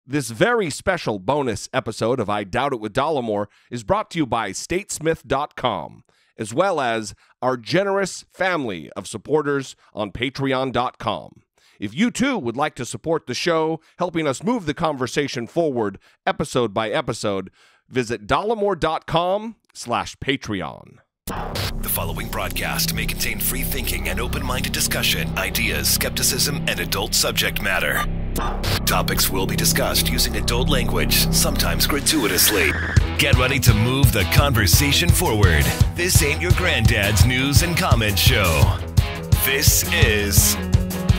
This very special bonus episode of I Doubt It with Dollemore is brought to you by StatesmithTV, as well as our generous family of supporters on Patreon.com. If you too would like to support the show, helping us move the conversation forward episode by episode, visit Dollemore.com/Patreon. The following broadcast may contain free thinking and open-minded discussion, ideas, skepticism, and adult subject matter. Topics will be discussed using adult language, sometimes gratuitously. Get ready to move the conversation forward. This ain't your granddad's news and comment show. This is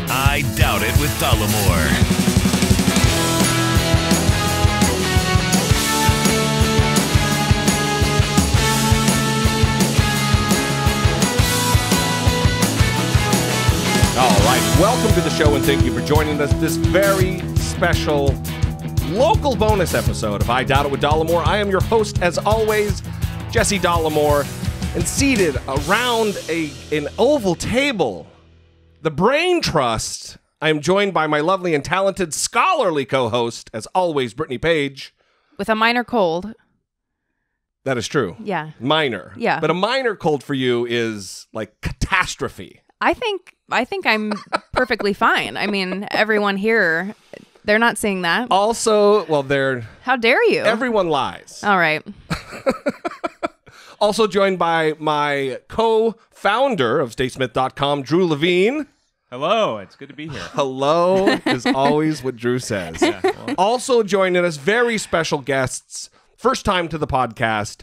I Doubt It with Dollemore. All right, welcome to the show and thank you for joining us this very special local bonus episode of I Doubt It with Dollemore. I am your host, as always, Jesse Dollemore, and seated around an oval table, the Brain Trust, I am joined by my lovely and talented scholarly co-host, as always, Brittany Page. With a minor cold. That is true. Yeah. Minor. Yeah. But a minor cold for you is like catastrophe. I think I'm perfectly fine. I mean, everyone here, they're not saying that. Also, well, How dare you? Everyone lies. All right. Also joined by my co-founder of StatesmithTV, Drew Levine. Hello, it's good to be here. Hello is always what Drew says. Yeah, well. Also joining us, very special guests, first time to the podcast,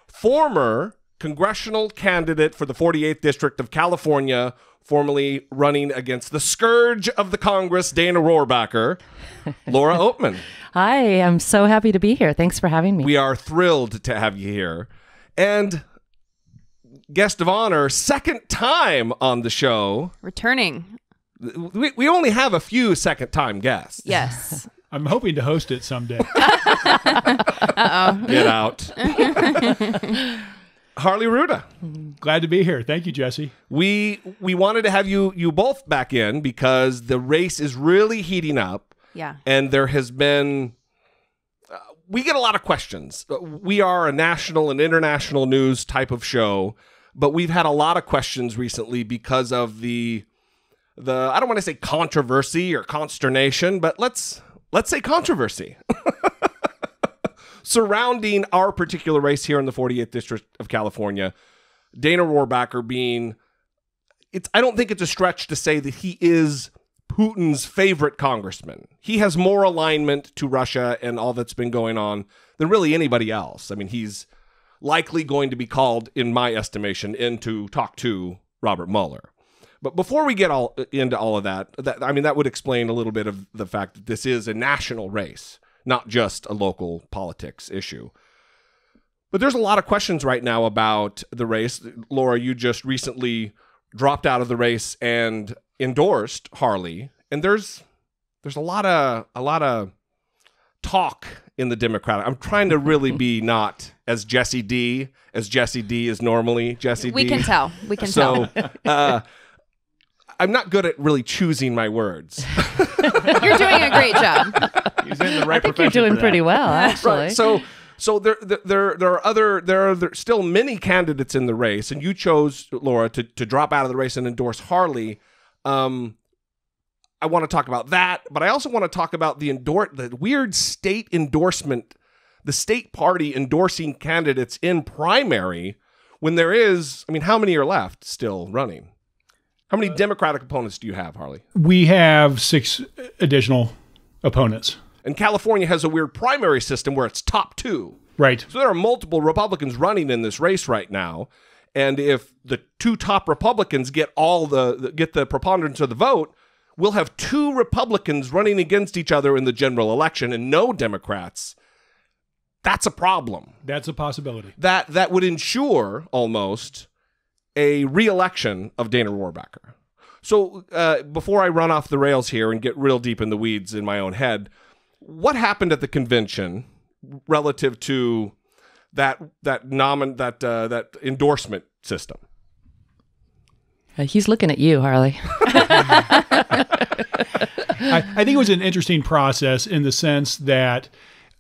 former congressional candidate for the 48th District of California, formerly running against the scourge of the Congress, Dana Rohrabacher, Laura Oatman. Hi, I'm so happy to be here. Thanks for having me. We are thrilled to have you here. And guest of honor, second time on the show. Returning. We only have a few second-time guests. Yes. I'm hoping to host it someday. Uh-oh. Get out. Harley Rouda. Glad to be here. Thank you, Jesse. We wanted to have you both back in because the race is really heating up. Yeah. And there has been... we get a lot of questions. We are a national and international news type of show, but we've had a lot of questions recently because of the I don't want to say controversy or consternation, but let's say controversy surrounding our particular race here in the 48th District of California. Dana Rohrabacher being, I don't think it's a stretch to say that he is Putin's favorite congressman. He has more alignment to Russia and all that's been going on than really anybody else. I mean, he's likely going to be called, in my estimation, in to talk to Robert Mueller. But before we get into all of that, I mean, that would explain a little bit of the fact that this is a national race, not just a local politics issue. But there's a lot of questions right now about the race. Laura, you just recently dropped out of the race and endorsed Harley, and there's a lot of talk in the Democratic. I'm trying to really be not as Jesse D is normally Jesse D. We can tell. So, I'm not good at really choosing my words. You're doing a great job. He's in the right I think you're doing pretty well, actually. Right. So there are still many candidates in the race, and you chose, Laura, to drop out of the race and endorse Harley. I want to talk about that, but I also want to talk about the weird state endorsement, the state party endorsing candidates in primary when there is, I mean, how many are left still running? How many Democratic opponents do you have, Harley? We have 6 additional opponents. And California has a weird primary system where it's top 2. Right. So there are multiple Republicans running in this race right now. And if the 2 top Republicans get the preponderance of the vote, we'll have 2 Republicans running against each other in the general election and no Democrats. That's a problem. That's a possibility. That would ensure almost a re-election of Dana Rohrabacher. So before I run off the rails here and get real deep in the weeds in my own head, what happened at the convention relative to that endorsement system? He's looking at you, Harley. I think it was an interesting process in the sense that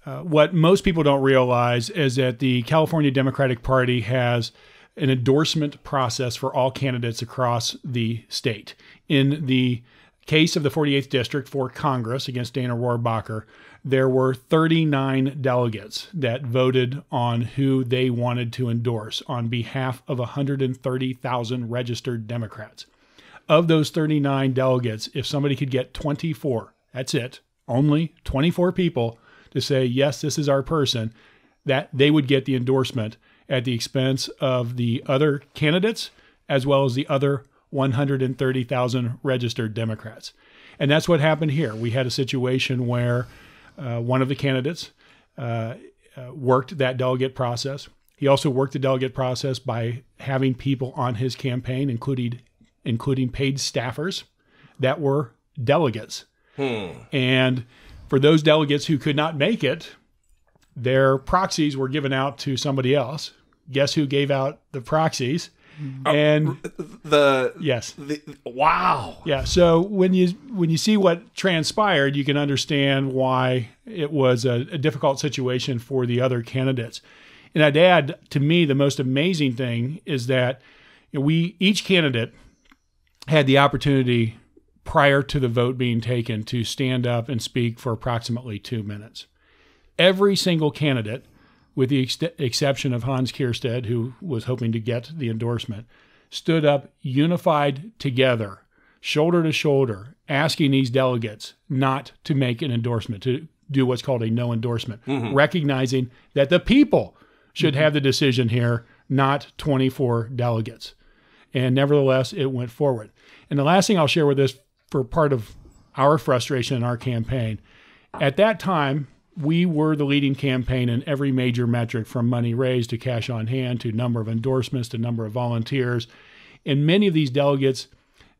what most people don't realize is that the California Democratic Party has an endorsement process for all candidates across the state. In the case of the 48th District for Congress against Dana Rohrabacher, there were 39 delegates that voted on who they wanted to endorse on behalf of 130,000 registered Democrats. Of those 39 delegates, if somebody could get 24, that's it, only 24 people to say, yes, this is our person, that they would get the endorsement at the expense of the other candidates as well as the other 130,000 registered Democrats. And that's what happened here. We had a situation where one of the candidates worked that delegate process. He also worked the delegate process by having people on his campaign, including paid staffers that were delegates. And for those delegates who could not make it, their proxies were given out to somebody else. Guess who gave out the proxies? And wow. Yeah. So when you see what transpired, you can understand why it was a difficult situation for the other candidates. And I'd add, to me, the most amazing thing is that each candidate had the opportunity prior to the vote being taken to stand up and speak for approximately 2 minutes. Every single candidate, with the exception of Hans Kierstead, who was hoping to get the endorsement, stood up unified together, shoulder to shoulder, asking these delegates not to make an endorsement, to do what's called a no endorsement, recognizing that the people should have the decision here, not 24 delegates. And nevertheless, it went forward. And the last thing I'll share with this for part of our frustration in our campaign, at that time, we were the leading campaign in every major metric, from money raised to cash on hand to number of endorsements to number of volunteers. And many of these delegates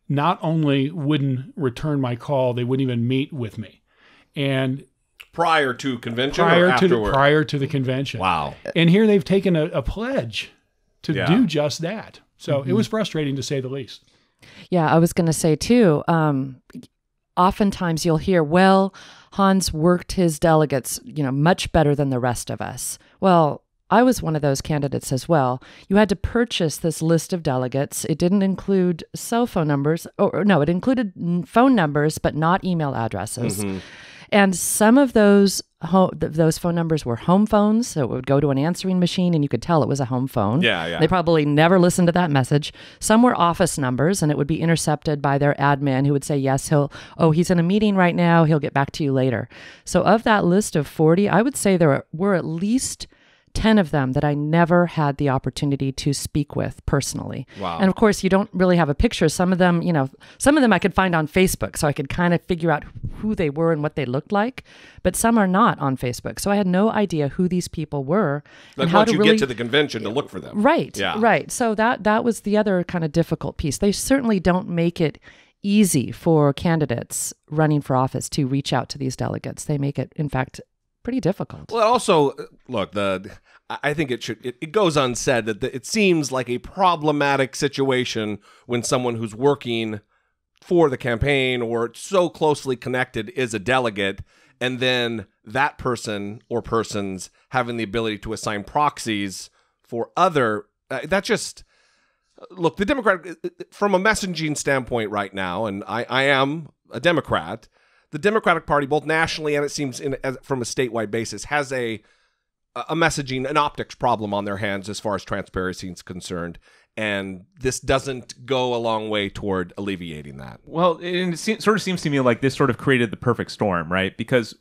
not only wouldn't return my call, they wouldn't even meet with me. And prior to convention or afterward? Prior to the convention. Wow. And here they've taken a pledge to do just that. So it was frustrating, to say the least. Yeah, I was going to say too, oftentimes you'll hear, well, Hans worked his delegates, much better than the rest of us. Well, I was one of those candidates as well. You had to purchase this list of delegates. It didn't include cell phone numbers, it included phone numbers, but not email addresses. And some of those phone numbers were home phones, so it would go to an answering machine, and you could tell it was a home phone. Yeah. They probably never listened to that message. Some were office numbers, and it would be intercepted by their admin, who would say, yes, he's in a meeting right now, he'll get back to you later. So of that list of 40, I would say there were at least 10 of them that I never had the opportunity to speak with personally. Wow. And of course, you don't really have a picture. Some of them I could find on Facebook, so I could kind of figure out who they were and what they looked like. But some are not on Facebook. So I had no idea who these people were. Like, once you get to the convention to look for them. Right. Yeah. Right. So that was the other kind of difficult piece. They certainly don't make it easy for candidates running for office to reach out to these delegates. They make it, in fact, pretty difficult. Well, also, look, I think it goes unsaid that it seems like a problematic situation when someone who's working for the campaign or so closely connected is a delegate, and then that person or persons having the ability to assign proxies for other. Look, the Democrat, from a messaging standpoint right now, and I am a Democrat, the Democratic Party, both nationally and it seems from a statewide basis, has a messaging, an optics problem on their hands as far as transparency is concerned. And this doesn't go a long way toward alleviating that. Well, it sort of seems to me like this sort of created the perfect storm, right? Because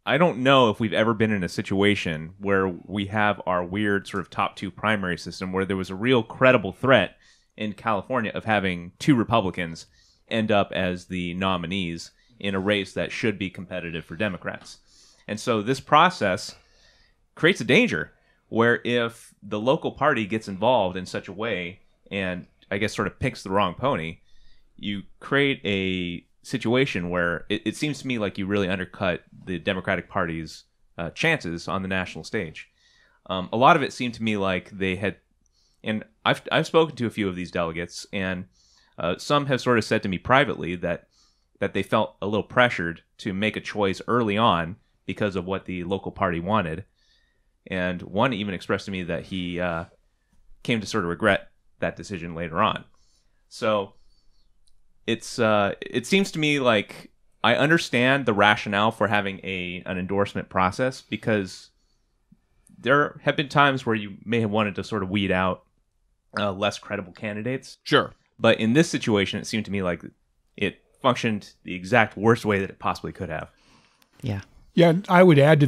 I don't know if we've ever been in a situation where we have our weird sort of top two primary system where there was a real credible threat in California of having two Republicans end up as the nominees in a race that should be competitive for Democrats. And so this process creates a danger where if the local party gets involved in such a way and I guess sort of picks the wrong pony, you create a situation where it seems to me like you really undercut the Democratic Party's chances on the national stage. A lot of it seemed to me like they had, and I've spoken to a few of these delegates, and Some have sort of said to me privately that they felt a little pressured to make a choice early on because of what the local party wanted. And one even expressed to me that he came to sort of regret that decision later on. So it seems to me like I understand the rationale for having an endorsement process, because there have been times where you may have wanted to sort of weed out less credible candidates. Sure. But in this situation, it seemed to me like it functioned the exact worst way that it possibly could have. Yeah. Yeah, I would add to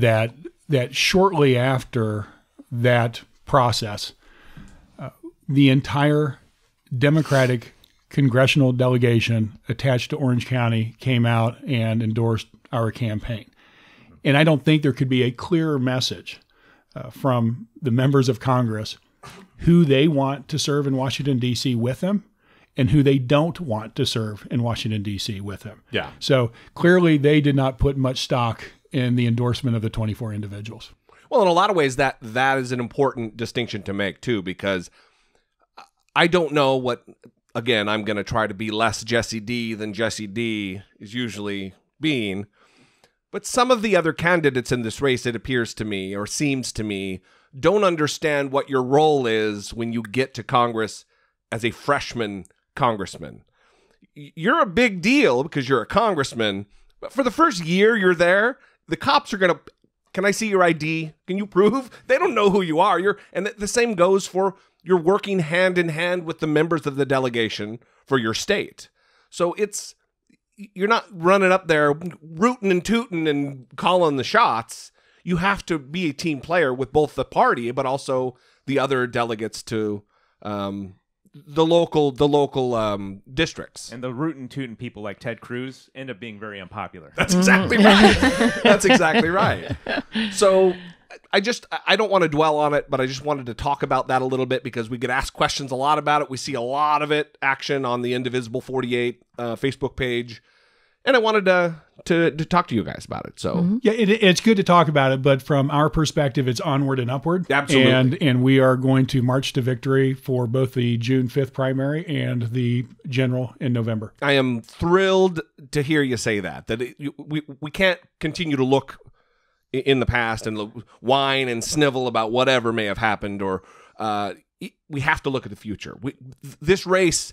that shortly after that process, the entire Democratic congressional delegation attached to Orange County came out and endorsed our campaign. And I don't think there could be a clearer message from the members of Congress who they want to serve in Washington, D.C. with them and who they don't want to serve in Washington, D.C. with them. Yeah. So clearly they did not put much stock in the endorsement of the 24 individuals. Well, in a lot of ways, that is an important distinction to make, too, because I don't know what, again, I'm going to try to be less Jesse D than Jesse D is usually being, but some of the other candidates in this race, it appears to me, or seems to me, don't understand what your role is when you get to Congress as a freshman congressman. You're a big deal because you're a congressman, but for the first year you're there, the cops are going to, can I see your ID? Can you prove? They don't know who you are. And the same goes for you're working hand in hand with the members of the delegation for your state. So you're not running up there rooting and tooting and calling the shots. You have to be a team player with both the party, but also the other delegates to the local districts. And the rootin' tootin' people like Ted Cruz end up being very unpopular. That's exactly right. That's exactly right. So I don't want to dwell on it, but I just wanted to talk about that a little bit because we get asked questions a lot about it. We see a lot of action on the Indivisible 48 Facebook page. And I wanted to talk to you guys about it. So yeah, it's good to talk about it, but from our perspective, it's onward and upward. Absolutely. And we are going to march to victory for both the June 5th primary and the general in November. I am thrilled to hear you say that we can't continue to look in the past and whine and snivel about whatever may have happened, or we have to look at the future. This race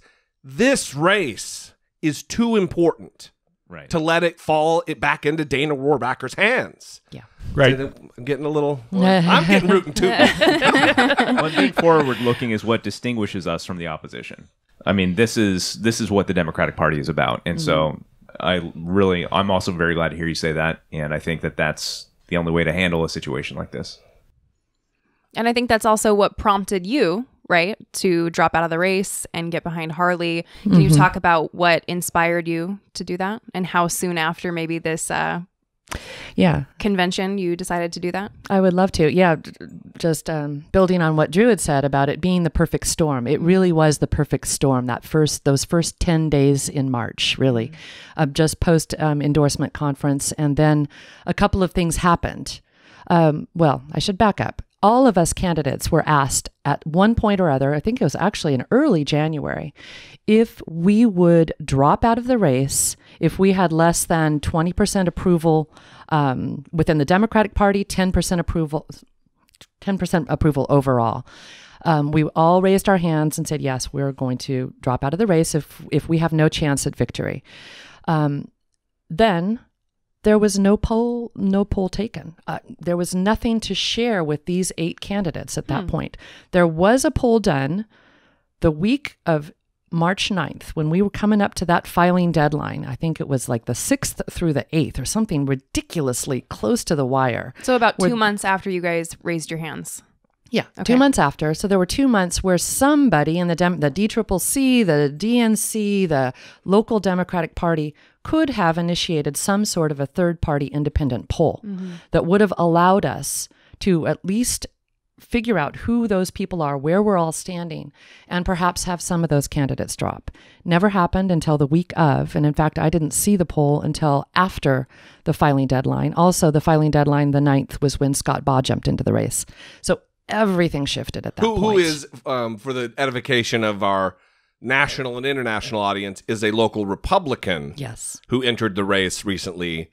is too important. Right. To let it fall back into Dana Rohrabacher's hands. Yeah. Right. I'm getting a little, I'm getting rootin' tootin'. One thing forward looking is what distinguishes us from the opposition. I mean, this is what the Democratic Party is about. And so I'm also very glad to hear you say that. And I think that that's the only way to handle a situation like this. And I think that's also what prompted you, right, to drop out of the race and get behind Harley. Can you talk about what inspired you to do that and how soon after maybe this convention you decided to do that? I would love to. Yeah, just building on what Drew had said about it being the perfect storm. It really was the perfect storm, those first 10 days in March, really, just post endorsement conference. And then a couple of things happened. Well, I should back up. All of us candidates were asked at one point or other, I think it was actually in early January, if we would drop out of the race if we had less than 20% approval within the Democratic Party, 10% approval overall. We all raised our hands and said, yes, we're going to drop out of the race if we have no chance at victory. Then there was no poll taken. There was nothing to share with these 8 candidates at that point. There was a poll done the week of March 9th when we were coming up to that filing deadline. I think it was like the 6th through the 8th or something ridiculously close to the wire. So about 2 months after you guys raised your hands. Yeah, okay. 2 months after. So there were 2 months where somebody in the DCCC, the DNC, the local Democratic Party could have initiated some sort of a third-party independent poll that would have allowed us to at least figure out who those people are, where we're all standing, and perhaps have some of those candidates drop. Never happened until the week of, and in fact, I didn't see the poll until after the filing deadline. Also, the filing deadline, the 9th, was when Scott Baugh jumped into the race. So everything shifted at that point. Who is, for the edification of our national and international audience is a local Republican Yes. who entered the race recently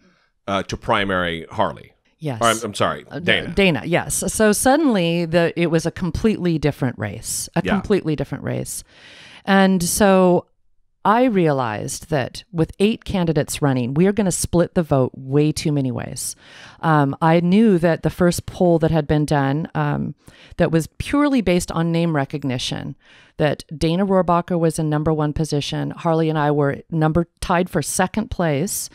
to primary Harley. Yes. Or, I'm sorry, Dana. Dana, yes. So suddenly it was a completely different race, Yeah. completely different race. And so I realized that with 8 candidates running, we are going to split the vote way too many ways. I knew that the first poll that had been done that was purely based on name recognition, that Dana Rohrabacher was in number 1 position. Harley and I were tied for 2nd place.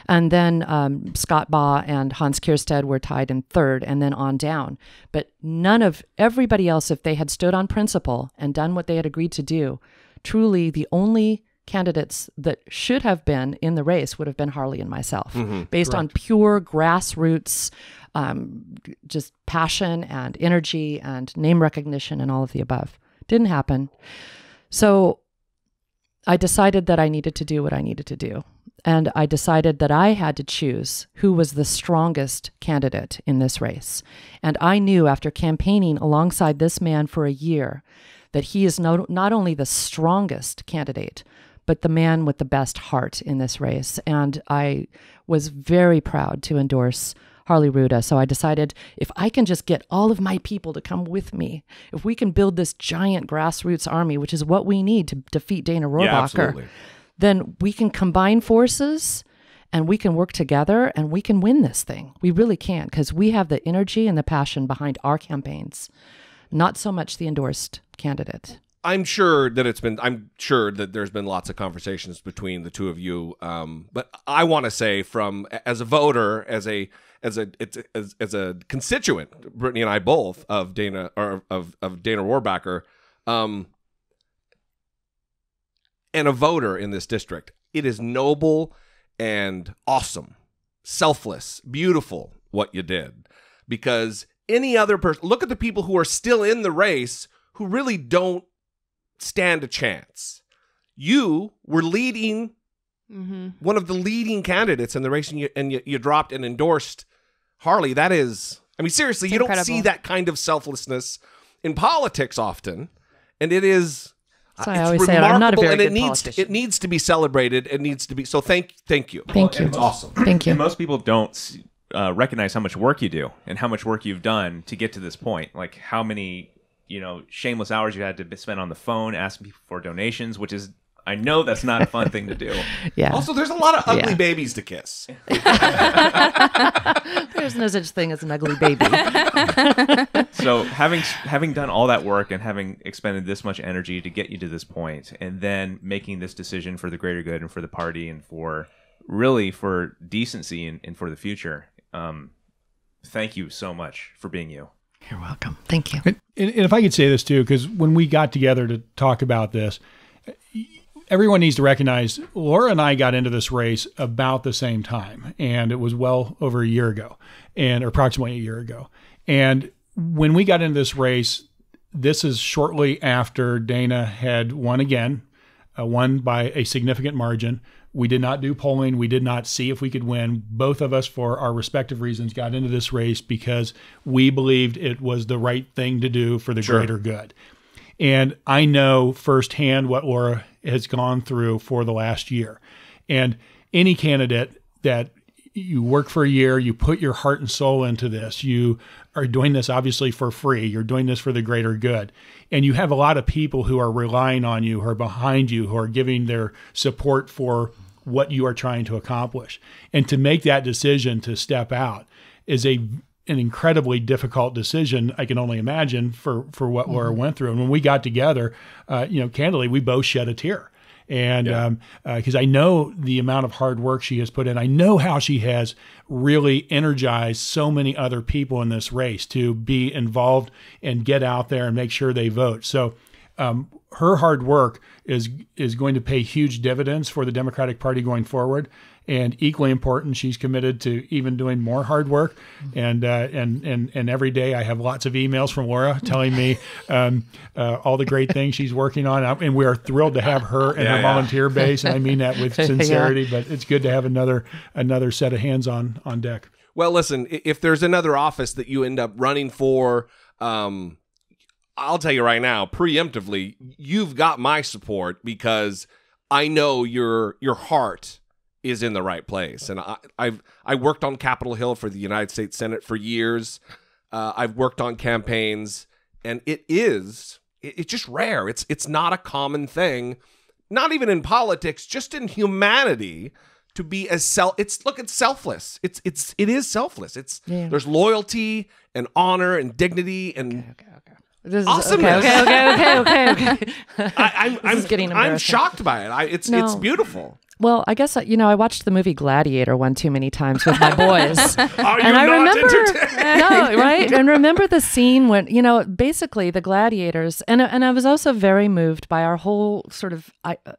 And then Scott Baugh and Hans Kierstead were tied in 3rd, and then on down. But none of everybody else, if they had stood on principle and done what they had agreed to do, truly the only candidates that should have been in the race would have been Harley and myself, based on pure grassroots, just passion and energy and name recognition and all of the above. Didn't happen. So I decided that I needed to do what I needed to do. And I decided that I had to choose who was the strongest candidate in this race. And I knew after campaigning alongside this man for a year that he is not only the strongest candidate, but the man with the best heart in this race. And I was very proud to endorse Harley Rouda. So I decided if I can just get all of my people to come with me, if we can build this giant grassroots army, which is what we need to defeat Dana Rohrabacher, then we can combine forces and we can work together and we can win this thing. We really can, because we have the energy and the passion behind our campaigns, not so much the endorsed candidate. I'm sure that there's been lots of conversations between the two of you. But I want to say, as a voter, as a constituent, Brittany and I both of Dana Rohrabacher, and a voter in this district, it is noble and awesome, selfless, beautiful what you did. Because any other person, look at the people who are still in the race who really don't stand a chance. You were leading, one of the leading candidates in the race, and you dropped and endorsed Harley. That is, I mean, seriously, you don't see that kind of selflessness in politics often, and it is. So I always say I'm not a very good politician. It needs to be celebrated. It needs to be. So thank you. Thank you. It's awesome. Thank you. And most people don't recognize how much work you do and how much work you've done to get to this point. Like how many, shameless hours you had to spend on the phone asking people for donations, which is, I know that's not a fun thing to do. Yeah. Also, there's a lot of ugly babies to kiss. There's no such thing as an ugly baby. So having done all that work and having expended this much energy to get you to this point, and then making this decision for the greater good and for the party and for decency and for the future, thank you so much for being you. You're welcome. Thank you. And if I could say this too, because when we got together to talk about this, everyone needs to recognize Laura and I got into this race about the same time, and it was well over a year ago, or approximately a year ago. And when we got into this race, this is shortly after Dana had won again, won by a significant margin. We did not do polling. We did not see if we could win. Both of us, for our respective reasons, got into this race because we believed it was the right thing to do for the greater good. And I know firsthand what Laura has gone through for the last year. And any candidate that you work for a year, you put your heart and soul into this, you are doing this obviously for free, you're doing this for the greater good. And you have a lot of people who are relying on you, who are behind you, who are giving their support for what you are trying to accomplish. And to make that decision to step out is an incredibly difficult decision, I can only imagine, for what Laura went through. And when we got together, candidly, we both shed a tear. And because I know the amount of hard work she has put in, I know how she has really energized so many other people in this race to be involved and get out there and make sure they vote. So her hard work is going to pay huge dividends for the Democratic Party going forward. And equally important, she's committed to even doing more hard work. And every day I have lots of emails from Laura telling me all the great things she's working on. And we are thrilled to have her and her volunteer base. And I mean that with sincerity, but it's good to have another set of hands on deck. Well, listen, if there's another office that you end up running for, I'll tell you right now, preemptively, you've got my support because I know your heart is in the right place. And I worked on Capitol Hill for the United States Senate for years. I've worked on campaigns, and it's just rare. It's not a common thing, not even in politics, just in humanity, to be as it's selfless. It is selfless. There's loyalty and honor and dignity and awesomeness. Okay. I'm shocked by it. It's beautiful. Well, I guess, I watched the movie Gladiator one too many times with my boys. Are you not entertained? No, right? And remember the scene when, basically the gladiators, and I was also very moved by our whole sort of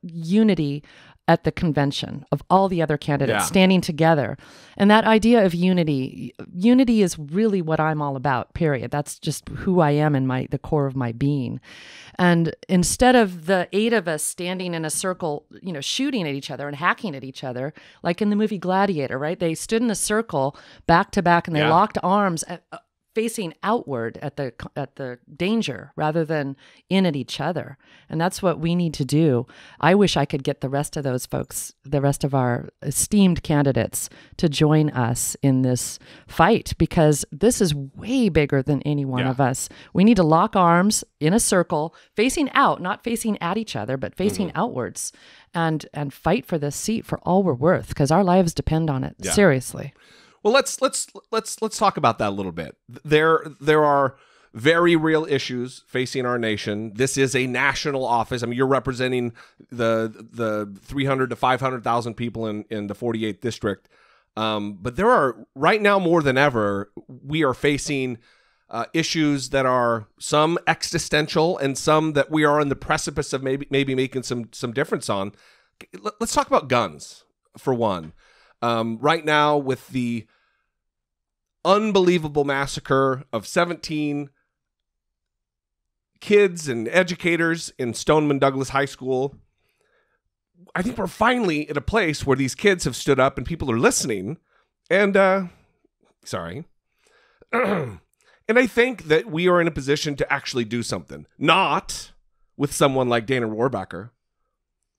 unity at the convention of all the other candidates standing together. And that idea of unity is really what I'm all about, period. That's just who I am in the core of my being. And instead of the 8 of us standing in a circle, shooting at each other and hacking at each other, like in the movie Gladiator, right? They stood in a circle back to back and they locked arms facing outward at the danger rather than in at each other. And that's what we need to do. I wish I could get the rest of those folks, the rest of our esteemed candidates, to join us in this fight, because this is way bigger than any one of us. We need to lock arms in a circle, facing out, not facing at each other, but facing outwards, and fight for this seat for all we're worth, because our lives depend on it. Yeah. Seriously. Well, let's talk about that a little bit. There are very real issues facing our nation. This is a national office. I mean, you're representing the 300 to 500,000 people in the 48th district. But there are, right now more than ever, we are facing issues that are some existential and some that we are on the precipice of maybe making some difference on. Let's talk about guns for one. Right now, with the unbelievable massacre of 17 kids and educators in Stoneman Douglas High School, I think we're finally at a place where these kids have stood up and people are listening. And, and I think that we are in a position to actually do something. Not with someone like Dana Rohrabacher.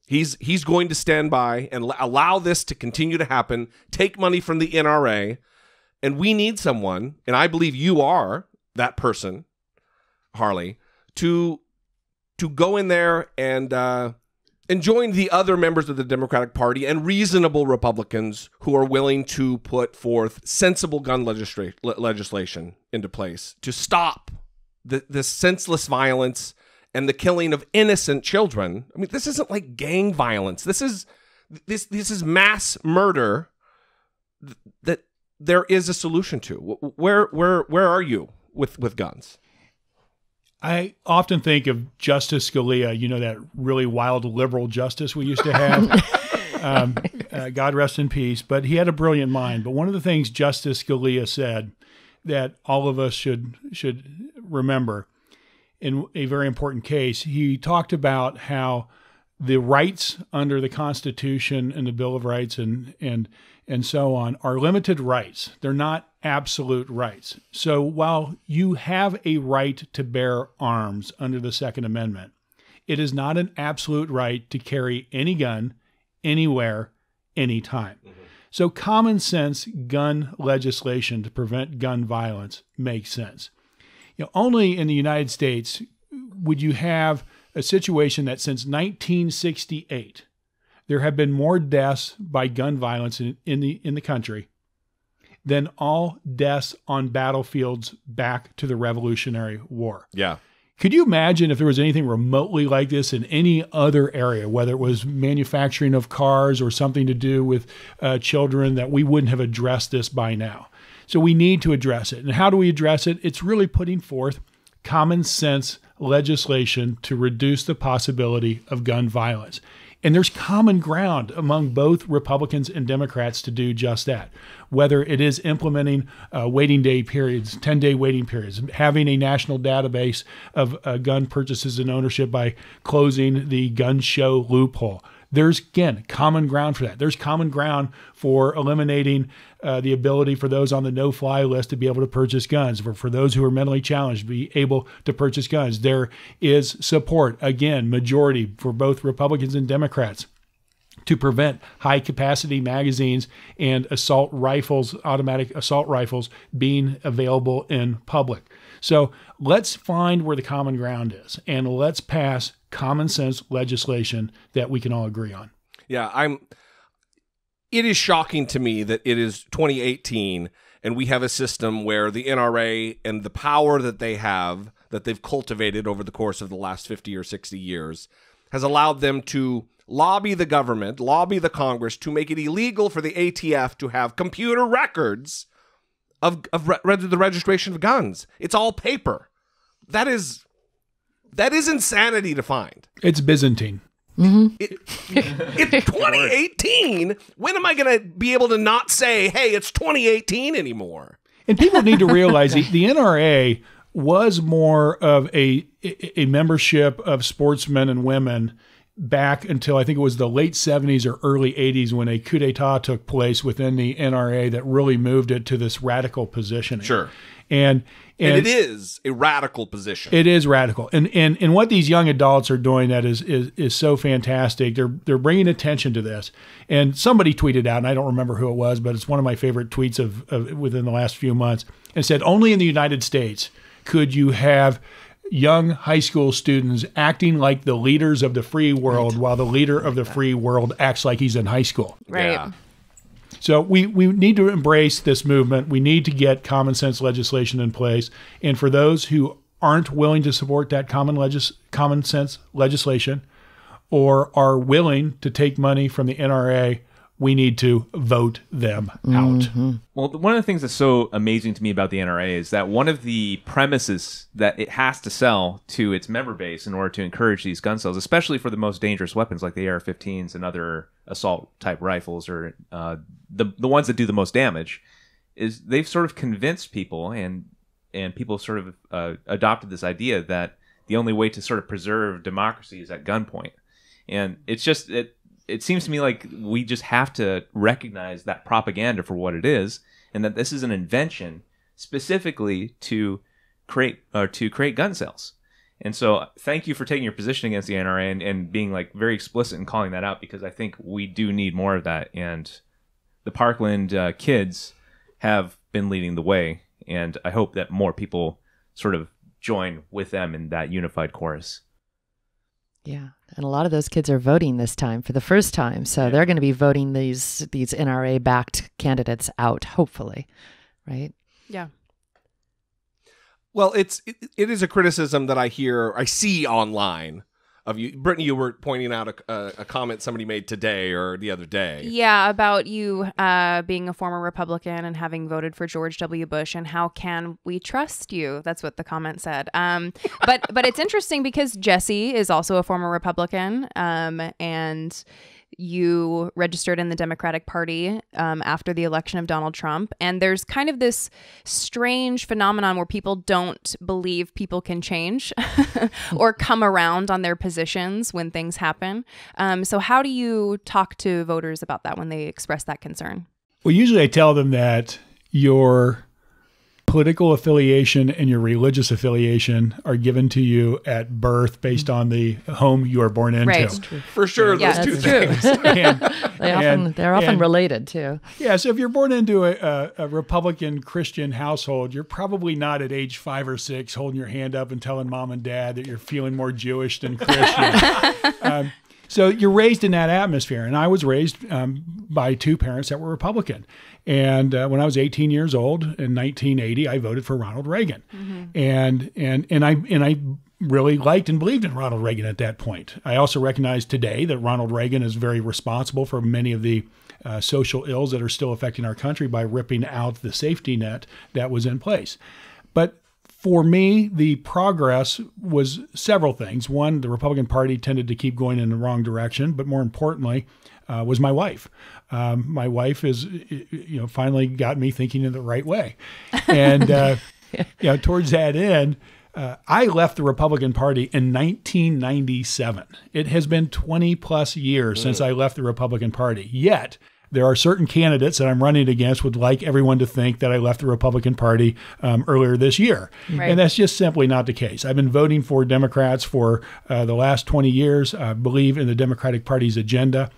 He's going to stand by and allow this to continue to happen, take money from the NRA, and we need someone, and I believe you are that person, Harley, to go in there and join the other members of the Democratic Party and reasonable Republicans who are willing to put forth sensible gun legislation into place to stop this senseless violence and the killing of innocent children. I mean, this isn't like gang violence. This is mass murder that there is a solution to. Where are you with guns? I often think of Justice Scalia, that really wild liberal justice we used to have. God rest in peace. But he had a brilliant mind. But one of the things Justice Scalia said that all of us should remember in a very important case, he talked about how the rights under the Constitution and the Bill of Rights and so on are limited rights. They're not absolute rights. So while you have a right to bear arms under the Second Amendment, it is not an absolute right to carry any gun anywhere, anytime. Mm-hmm. So common sense gun legislation to prevent gun violence makes sense. Only in the United States would you have a situation that since 1968, there have been more deaths by gun violence in the country than all deaths on battlefields back to the Revolutionary War. Yeah. Could you imagine if there was anything remotely like this in any other area, whether it was manufacturing of cars or something to do with children, that we wouldn't have addressed this by now? So we need to address it. And how do we address it? It's really putting forth common sense legislation to reduce the possibility of gun violence. And there's common ground among both Republicans and Democrats to do just that, whether it is implementing waiting day periods, 10-day waiting periods, having a national database of gun purchases and ownership by closing the gun show loophole. There's, again, common ground for that. There's common ground for eliminating the ability for those on the no-fly list to be able to purchase guns, for those who are mentally challenged to be able to purchase guns. There is support, again, majority for both Republicans and Democrats to prevent high-capacity magazines and assault rifles, automatic assault rifles, being available in public. So let's find where the common ground is, and let's pass common sense legislation that we can all agree on. Yeah, it is shocking to me that it is 2018 and we have a system where the NRA and the power that they have, that they've cultivated over the course of the last 50 or 60 years, has allowed them to lobby the government, lobby the Congress to make it illegal for the ATF to have computer records of the registration of guns. It's all paper. That is insanity to find. It's Byzantine. It's 2018. When am I going to be able to not say, hey, it's 2018 anymore? And people need to realize the NRA was more of a membership of sportsmen and women back until I think it was the late 70s or early 80s when a coup d'etat took place within the NRA that really moved it to this radical positioning. Sure. And it is a radical position. It is radical. And what these young adults are doing that is so fantastic. They're bringing attention to this. And somebody tweeted out, and I don't remember who it was, but it's one of my favorite tweets of within the last few months, and said, only in the United States could you have young high school students acting like the leaders of the free world while the leader of the free world acts like he's in high school. Right. Yeah. So we need to embrace this movement. We need to get common sense legislation in place. And for those who aren't willing to support that common sense legislation or are willing to take money from the NRA, we need to vote them out. Well, one of the things that's so amazing to me about the NRA is that one of the premises that it has to sell to its member base in order to encourage these gun sales, especially for the most dangerous weapons like the AR-15s and other assault-type rifles or the ones that do the most damage, is they've sort of convinced people and people sort of adopted this idea that the only way to sort of preserve democracy is at gunpoint. And it's just... It seems to me like we just have to recognize that propaganda for what it is, and that this is an invention specifically to create gun sales. And so, thank you for taking your position against the NRA and being like very explicit in calling that out, because I think we do need more of that. And the Parkland kids have been leading the way, and I hope that more people sort of join with them in that unified chorus. Yeah. And a lot of those kids are voting this time for the first time. So they're going to be voting these NRA-backed candidates out, hopefully. Right? Yeah. Well, it is a criticism that I see online of you. Brittany, you were pointing out a comment somebody made today or the other day. Yeah, about you being a former Republican and having voted for George W. Bush, and how can we trust you? That's what the comment said. But it's interesting because Jesse is also a former Republican, and you registered in the Democratic Party after the election of Donald Trump. And there's kind of this strange phenomenon where people don't believe people can change or come around on their positions when things happen. So how do you talk to voters about that when they express that concern? Well, usually I tell them that your political affiliation and your religious affiliation are given to you at birth based on the home you are born into. Right. For sure, Yeah, those two that's things. They're often related too. Yeah, so if you're born into a Republican Christian household, you're probably not at age 5 or 6 holding your hand up and telling mom and dad that you're feeling more Jewish than Christian. So you're raised in that atmosphere. And I was raised by two parents that were Republican. And when I was 18 years old in 1980, I voted for Ronald Reagan. Mm-hmm. And I really liked and believed in Ronald Reagan at that point. I also recognize today that Ronald Reagan is very responsible for many of the social ills that are still affecting our country by ripping out the safety net that was in place. But for me, the progress was several things. One, the Republican Party tended to keep going in the wrong direction, but more importantly, was my wife. My wife is, finally got me thinking in the right way. And, towards that end, I left the Republican Party in 1997. It has been 20 plus years since I left the Republican Party. Yet, there are certain candidates that I'm running against would like everyone to think that I left the Republican Party earlier this year. Right. And that's just simply not the case. I've been voting for Democrats for the last 20 years. I believe in the Democratic Party's agenda.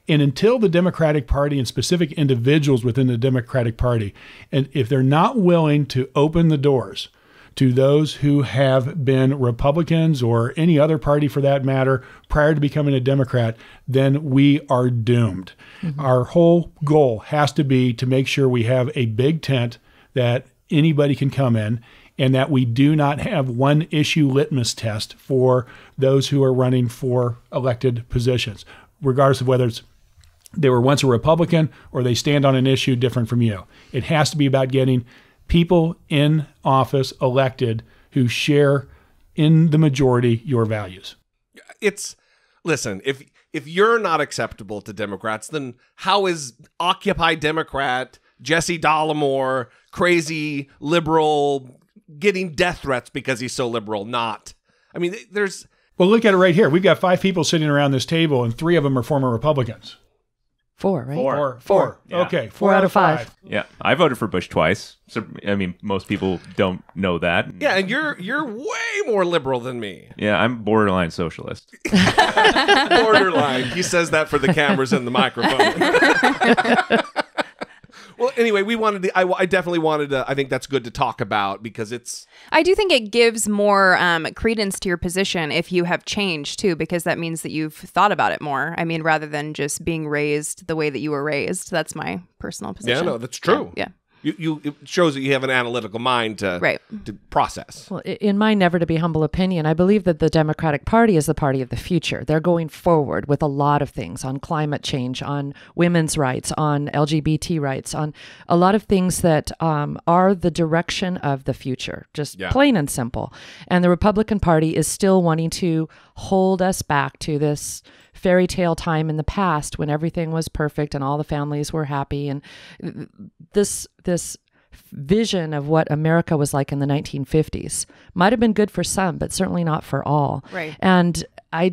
And until the Democratic Party and specific individuals within the Democratic Party, and if they're not willing to open the doors to those who have been Republicans or any other party for that matter prior to becoming a Democrat, then we are doomed. Our whole goal has to be to make sure we have a big tent that anybody can come in, and that we do not have one issue litmus test for those who are running for elected positions, regardless of whether they were once a Republican or they stand on an issue different from you. It has to be about getting people in office elected who share in the majority your values. Listen, if you're not acceptable to Democrats, then how is Occupy Democrat, Jesse Dollemore, crazy liberal, getting death threats because he's so liberal not? I mean, Well, look at it right here. We've got 5 people sitting around this table, and 3 of them are former Republicans. 4, right? Four. Yeah. Okay, 4 out of 5. Yeah, I voted for Bush twice. So I mean, most people don't know that. yeah, and you're way more liberal than me. Yeah, I'm borderline socialist. Borderline. He says that for the cameras and the microphone. Well, anyway, I definitely wanted to. I think that's good to talk about because I do think it gives more credence to your position if you have changed too, because that means that you've thought about it more. I mean, rather than just being raised the way that you were raised. That's my personal position. Yeah, no, that's true. Yeah. It shows that you have an analytical mind to process. Well, in my never to be humble opinion, I believe that the Democratic Party is the party of the future. They're going forward with a lot of things on climate change, on women's rights, on LGBT rights, on a lot of things that are the direction of the future, just plain and simple. And the Republican Party is still wanting to hold us back to this fairy tale time in the past when everything was perfect and all the families were happy, and this vision of what America was like in the 1950s might have been good for some, but certainly not for all. Right. And I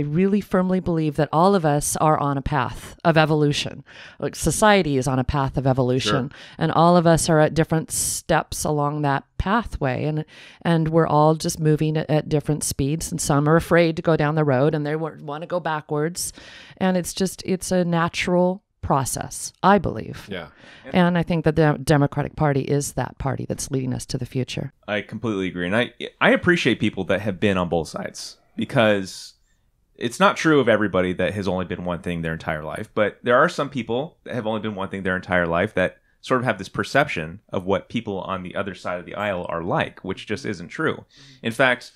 really firmly believe that all of us are on a path of evolution. Like society is on a path of evolution, and all of us are at different steps along that pathway, and we're all just moving at different speeds, and some are afraid to go down the road and they want to go backwards, and it's a natural process, I believe. Yeah. And I think that the Democratic Party is that party that's leading us to the future. I completely agree. And I appreciate people that have been on both sides, because it's not true of everybody that has only been one thing their entire life. But there are some people that have only been one thing their entire life that sort of have this perception of what people on the other side of the aisle are like, which just isn't true. In fact,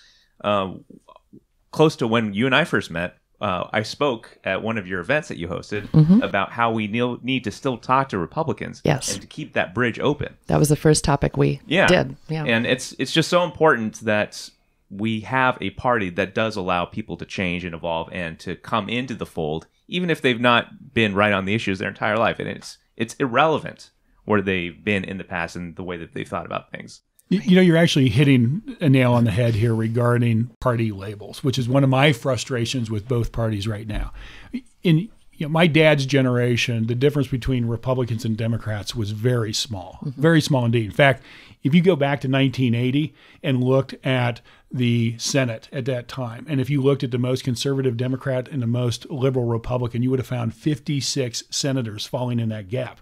close to when you and I first met, I spoke at one of your events that you hosted about how we need to still talk to Republicans, and to keep that bridge open. That was the first topic we did. Yeah. And it's just so important that we have a party that does allow people to change and evolve and to come into the fold, even if they've not been right on the issues their entire life. And it's irrelevant where they've been in the past and the way that they've thought about things. You know, you're actually hitting a nail on the head here regarding party labels, which is one of my frustrations with both parties right now. In my dad's generation, the difference between Republicans and Democrats was very small indeed. In fact, if you go back to 1980 and looked at the Senate at that time, and if you looked at the most conservative Democrat and the most liberal Republican, you would have found 56 senators falling in that gap.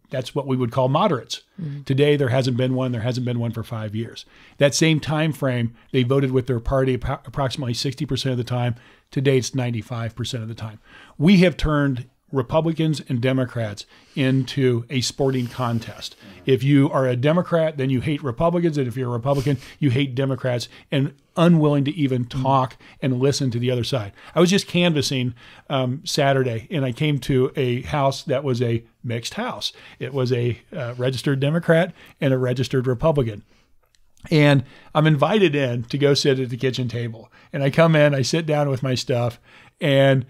That's what we would call moderates. Today, there hasn't been one. There hasn't been one for 5 years. That same time frame, they voted with their party approximately 60% of the time. Today, it's 95% of the time. We have turned Republicans and Democrats into a sporting contest. If you are a Democrat, then you hate Republicans, and if you're a Republican, you hate Democrats, and unwilling to even talk and listen to the other side. I was just canvassing Saturday, and I came to a house that was a mixed house. It was a registered Democrat and a registered Republican. And I'm invited in to go sit at the kitchen table. And I come in, I sit down with my stuff, and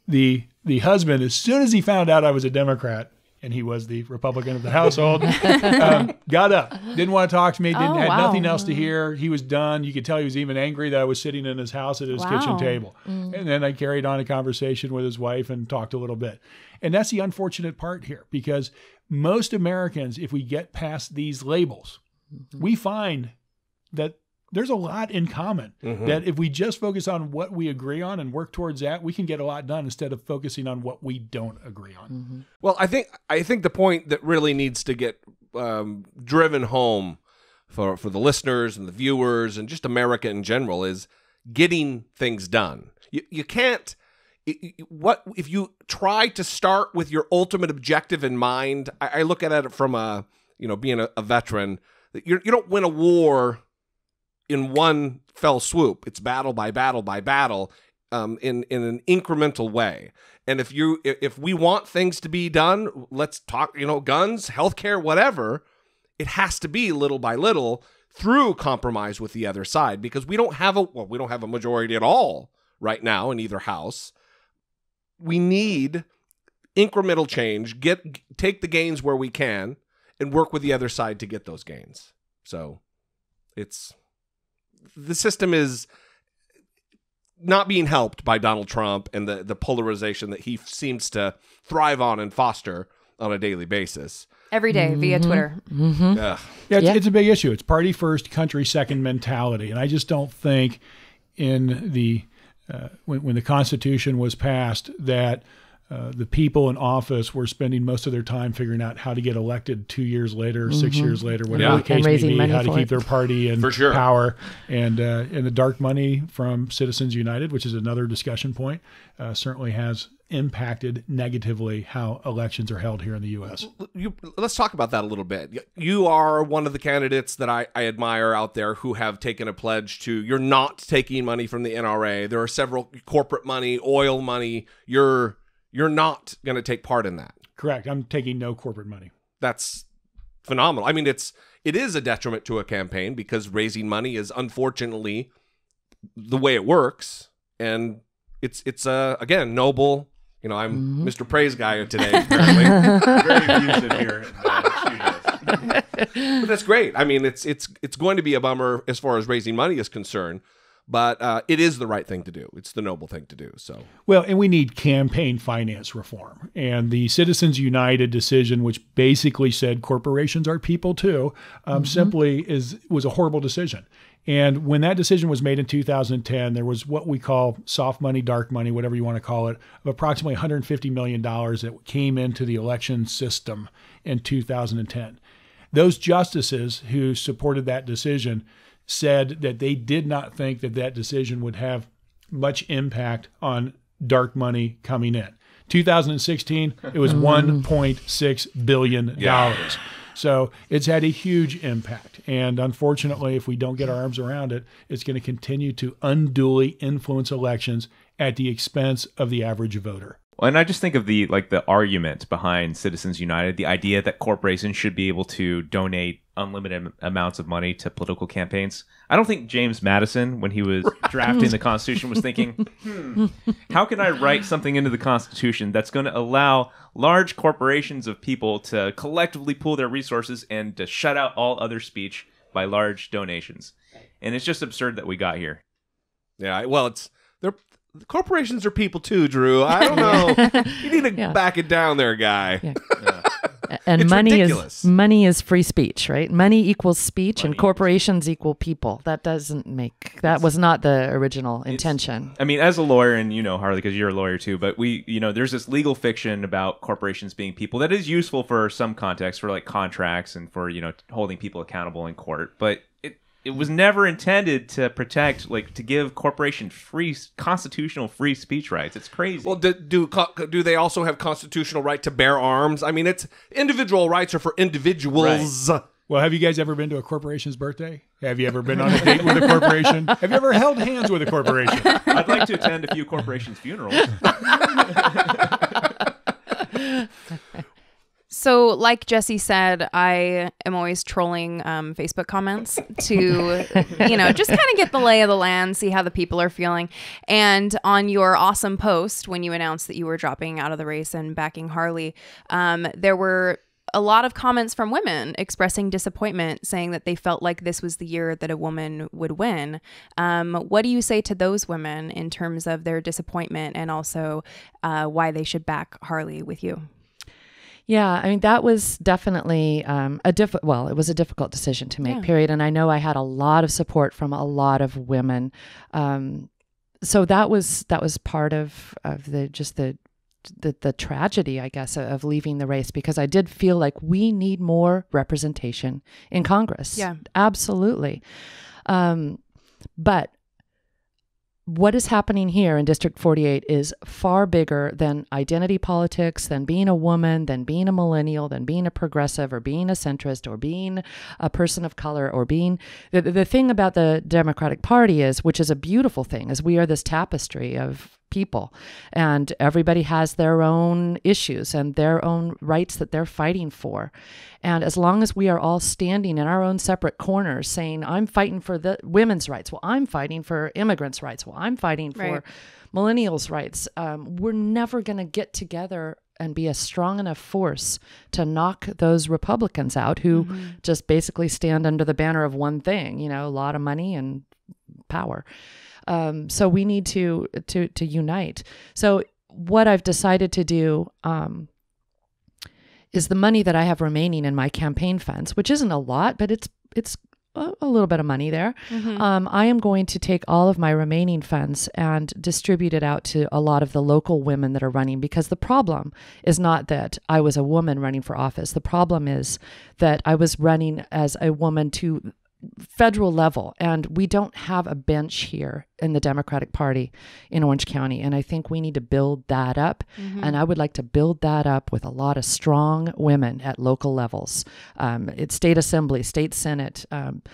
the husband, as soon as he found out I was a Democrat, and he was the Republican of the household, got up, didn't want to talk to me, had nothing else to hear. He was done. You could tell he was even angry that I was sitting in his house at his kitchen table. And then I carried on a conversation with his wife and talked a little bit. And that's the unfortunate part here, because most Americans, if we get past these labels, we find that there's a lot in common, that if we just focus on what we agree on and work towards that, we can get a lot done instead of focusing on what we don't agree on. Well, I think the point that really needs to get driven home for the listeners and the viewers and just America in general is getting things done. You can't, what if you try to start with your ultimate objective in mind? I look at it from being a veteran, that you don't win a war in one fell swoop. It's battle by battle by battle, in an incremental way. And if we want things to be done, let's talk, guns, healthcare, whatever. It has to be little by little through compromise with the other side, because we don't have a majority at all right now in either house. We need incremental change, take the gains where we can, and work with the other side to get those gains. So the system is not being helped by Donald Trump and the polarization that he seems to thrive on and foster on a daily basis. Every day via Twitter. It's a big issue. It's party first, country second mentality. And I just don't think in the when the Constitution was passed that the people in office were spending most of their time figuring out how to get elected 2 years later, 6 years later, whatever the case may be, how to keep their party in power. And the dark money from Citizens United, which is another discussion point, certainly has impacted negatively how elections are held here in the U.S. Let's talk about that a little bit. You are one of the candidates that I admire out there who have taken a pledge to, you're not taking money from the NRA. There are several corporate money, oil money. You're not going to take part in that. Correct. I'm taking no corporate money. That's phenomenal. I mean, it is a detriment to a campaign because raising money is unfortunately the way it works. And it's again, noble. I'm Mr. Praise Guy today, apparently. Very abusive here in the studios. But that's great. I mean, it's going to be a bummer as far as raising money is concerned. But it is the right thing to do. It's the noble thing to do. So well, and we need campaign finance reform. And the Citizens United decision, which basically said corporations are people too, simply was a horrible decision. And when that decision was made in 2010, there was what we call soft money, dark money, whatever you want to call it, of approximately $150 million that came into the election system in 2010. Those justices who supported that decision said that they did not think that decision would have much impact on dark money coming in. 2016, it was $1.6 billion. Yeah. So it's had a huge impact. And unfortunately, if we don't get our arms around it, it's going to continue to unduly influence elections at the expense of the average voter. Well, and I just think of the argument behind Citizens United, the idea that corporations should be able to donate unlimited amounts of money to political campaigns. I don't think James Madison, when he was drafting the Constitution, was thinking, how can I write something into the Constitution that's going to allow large corporations of people to collectively pool their resources and to shut out all other speech by large donations? And it's just absurd that we got here. Yeah, well, corporations are people too, Drew. I don't know. You need to back it down there, guy. Yeah. And it's ridiculous. money is free speech, right? Money equals speech, and corporations equal people. That was not the original intention. I mean, as a lawyer, and Harley, because you're a lawyer too, but there's this legal fiction about corporations being people that is useful for some context, for like contracts and for holding people accountable in court, but it was never intended to protect, to give corporations constitutional free speech rights. It's crazy. Well, do they also have constitutional right to bear arms? I mean, it's individual rights are for individuals. Right. Well, have you guys ever been to a corporation's birthday? Have you ever been on a date with a corporation? Have you ever held hands with a corporation? I'd like to attend a few corporations' funerals. So, like Jesse said, I am always trolling Facebook comments to, just kind of get the lay of the land, see how the people are feeling. And on your awesome post, when you announced that you were dropping out of the race and backing Harley, there were a lot of comments from women expressing disappointment, saying that they felt like this was the year that a woman would win. What do you say to those women in terms of their disappointment and also why they should back Harley with you? Yeah, I mean, that was definitely it was a difficult decision to make, period. And I know I had a lot of support from a lot of women. So that was part of the tragedy, I guess, of leaving the race, because I did feel like we need more representation in Congress. Yeah, absolutely. But what is happening here in District 48 is far bigger than identity politics, than being a woman, than being a millennial, than being a progressive, or being a centrist, or being a person of color, or being... The thing about the Democratic Party is, which is a beautiful thing, is we are this tapestry of people, and everybody has their own issues and their own rights that they're fighting for. And as long as we are all standing in our own separate corners saying, I'm fighting for the women's rights, well, I'm fighting for immigrants' rights, well, I'm fighting for millennials' rights, we're never going to get together and be a strong enough force to knock those Republicans out who just basically stand under the banner of one thing, a lot of money and power. So we need to unite. So what I've decided to do is the money that I have remaining in my campaign funds, which isn't a lot, but it's a little bit of money there. I am going to take all of my remaining funds and distribute it out to a lot of the local women that are running, because the problem is not that I was a woman running for office. The problem is that I was running as a woman to federal level, and we don't have a bench here in the Democratic Party in Orange County, and I think we need to build that up. And I would like to build that up with a lot of strong women at local levels. It's state assembly, state senate,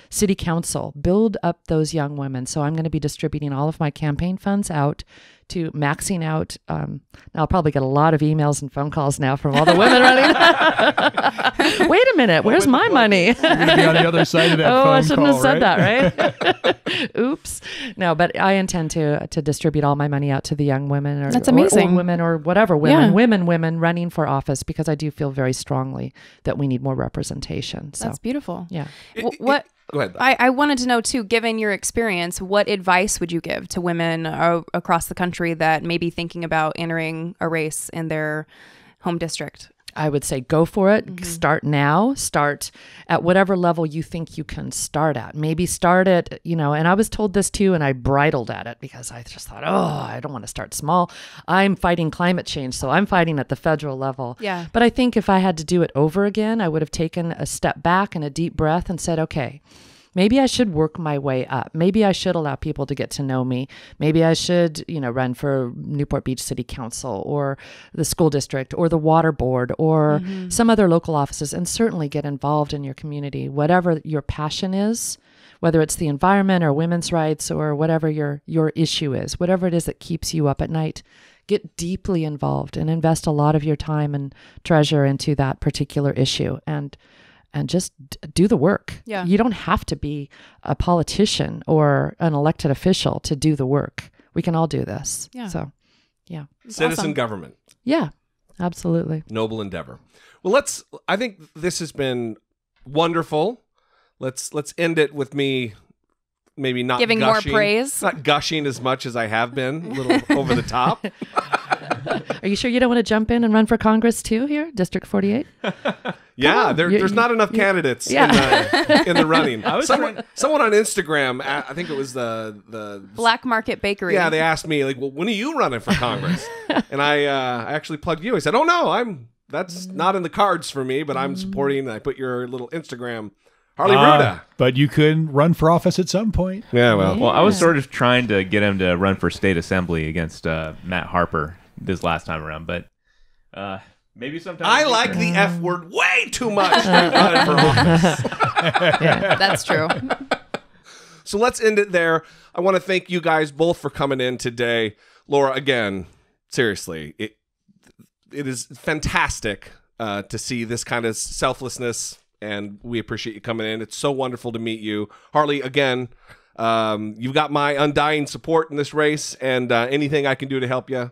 city council. Build up those young women. So I'm going to be distributing all of my campaign funds out to maxing out. Now I'll probably get a lot of emails and phone calls now from all the women running. Wait a minute, where's my money? You're going to be on the other side of that phone call, I shouldn't have said right? that, right? Oops. No, but I intend to distribute all my money out to the young women, or that's amazing, or women, or whatever women, women running for office, because I do feel very strongly that we need more representation. So that's beautiful. Yeah. What? Go ahead. I wanted to know too, given your experience, what advice would you give to women across the country that may be thinking about entering a race in their home district? I would say go for it. Start now. Start at whatever level you think you can start at. Maybe start at, and I was told this too, and I bridled at it because I just thought, I don't want to start small. I'm fighting climate change, so I'm fighting at the federal level. Yeah. But I think if I had to do it over again, I would have taken a step back and a deep breath and said, okay, maybe I should work my way up. Maybe I should allow people to get to know me. Maybe I should, run for Newport Beach City Council, or the school district, or the water board, or some other local offices, and certainly get involved in your community. Whatever your passion is, whether it's the environment or women's rights or whatever your issue is, whatever it is that keeps you up at night, get deeply involved and invest a lot of your time and treasure into that particular issue. And just do the work. Yeah. You don't have to be a politician or an elected official to do the work. We can all do this. Yeah. So, yeah. Citizen government. Yeah, absolutely. Noble endeavor. Well, I think this has been wonderful. Let's end it with me maybe not giving gushing, more praise. Not gushing as much as I have been, a little over the top. Are you sure you don't want to jump in and run for Congress too here, District 48? Yeah, there's not enough candidates in the running. Someone on Instagram, I think it was the Black Market Bakery. Yeah, they asked me like, "Well, when are you running for Congress?" And I actually plugged you. I said, "Oh no, that's not in the cards for me, but I'm supporting." And I put your little Instagram, Harley Rouda. But you could run for office at some point. Yeah, well, I was sort of trying to get him to run for state assembly against Matt Harper this last time around, but maybe sometime. I like the F word way too much to be running for office. Yeah, that's true. So let's end it there. I want to thank you guys both for coming in today. Laura, again, seriously, it is fantastic to see this kind of selflessness, and we appreciate you coming in. It's so wonderful to meet you. Harley, again, you've got my undying support in this race, and anything I can do to help you,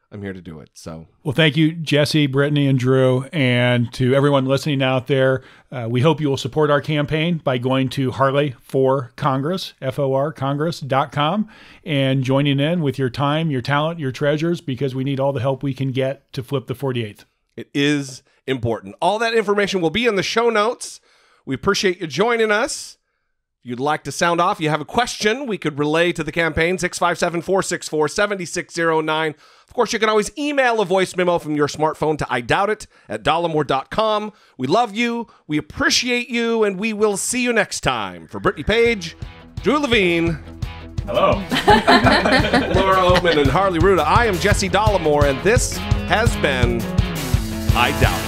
I'm here to do it. So, well, thank you, Jesse, Brittany, and Drew, and to everyone listening out there. We hope you will support our campaign by going to Harley for Congress, FOR Congress.com, and joining in with your time, your talent, your treasures, because we need all the help we can get to flip the 48th. It is important. All that information will be in the show notes. We appreciate you joining us. If you'd like to sound off, you have a question we could relay to the campaign, 657-464-7609. Of course, you can always email a voice memo from your smartphone to idoubt@dollemore.com. We love you, we appreciate you, and we will see you next time. For Brittany Page, Drew Levine, hello, Laura Oatman, and Harley Rouda, I am Jesse Dollemore, and this has been I Doubt It.